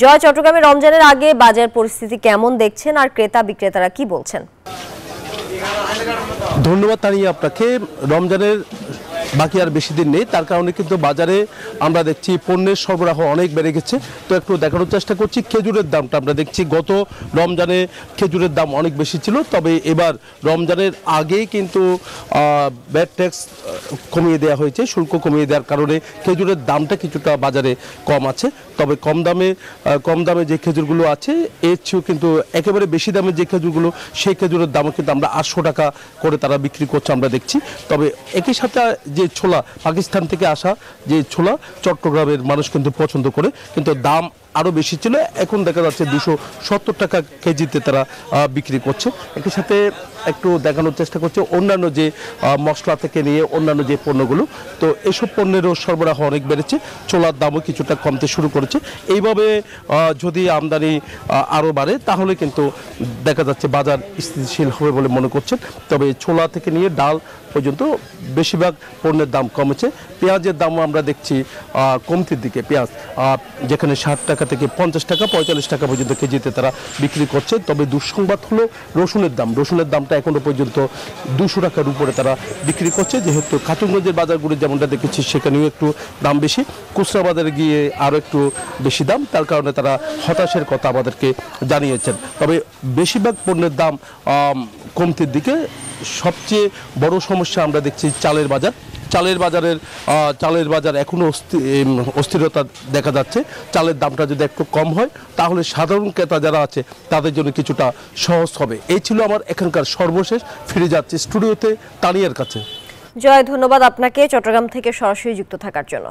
জয়, চট্টগ্রামে রমজানের আগে বাজার পরিস্থিতি কেমন দেখছেন আর ক্রেতা বিক্রেতারা কি বলছেন? ধন্যবাদ তানিয়া আপনাকে। রমজানের বাকি আর বেশি দিন নেই, তার কারণে কিন্তু বাজারে আমরা দেখছি পণ্যের সরবরাহ অনেক বেড়ে গেছে। তো একটু দেখানোর চেষ্টা করছি খেজুরের দামটা। আমরা দেখছি গত রমজানে খেজুরের দাম অনেক বেশি ছিল, তবে এবার রমজানের আগেই কিন্তু ভ্যাট ট্যাক্স কমিয়ে দেওয়া হয়েছে, শুল্ক কমিয়ে দেওয়ার কারণে খেজুরের দামটা কিছুটা বাজারে কম আছে। তবে কম দামে যে খেজুরগুলো আছে এর চেয়েও কিন্তু একেবারে বেশি দামের যে খেজুরগুলো, সেই খেজুরের দামও কিন্তু আমরা 800 টাকা করে তারা বিক্রি করছে আমরা দেখছি। তবে একই সাথে যে ছোলা, পাকিস্তান থেকে আসা যে ছোলা চট্টগ্রামের মানুষ কিন্তু পছন্দ করে, কিন্তু দাম আরও বেশি ছিল। এখন দেখা যাচ্ছে 270 টাকা কেজিতে তারা বিক্রি করছে। একই সাথে একটু দেখানোর চেষ্টা করছে অন্যান্য যে মশলা থেকে নিয়ে অন্যান্য যে পণ্যগুলো, তো এসব পণ্যেরও সরবরাহ অনেক বেড়েছে, ছোলার দামও কিছুটা কমতে শুরু করেছে। এইভাবে যদি আমদানি আরও বাড়ে তাহলে কিন্তু দেখা যাচ্ছে বাজার স্থিতিশীল হবে বলে মনে করছেন। তবে ছোলা থেকে নিয়ে ডাল পর্যন্ত বেশিরভাগ পণ্যের দাম কমেছে। পেঁয়াজের দামও আমরা দেখছি কমতির দিকে। পেঁয়াজ যেখানে 60 টাকা থেকে 50 টাকা 45 টাকা পর্যন্ত কেজিতে তারা বিক্রি করছে। তবে দুঃসংবাদ হলো রসুনের দামটা এখনো পর্যন্ত 200 টাকার উপরে তারা বিক্রি করছে, যেহেতু খাতুনগঞ্জের বাজারগুলি যেমনটা দেখেছি সেখানেও একটু দাম বেশি, খুচরা বাজারে গিয়ে আরও একটু বেশি দাম, তার কারণে তারা হতাশের কথা আমাদেরকে জানিয়েছেন। তবে বেশিরভাগ পণ্যের দাম কমতির দিকে। সবচেয়ে বড় সমস্যা আমরা দেখছি চালের বাজার এখনো অস্থিরতা দেখা যাচ্ছে। চালের দামটা যদি একটু কম হয় তাহলে সাধারণ ক্রেতা যারা আছে তাদের জন্য কিছুটা সহজ হবে। এই ছিল আমার এখানকার সর্বশেষ। ফিরে যাচ্ছে স্টুডিওতে তানিয়ার কাছে। জয়, ধন্যবাদ আপনাকে চট্টগ্রাম থেকে সরাসরি যুক্ত থাকার জন্য।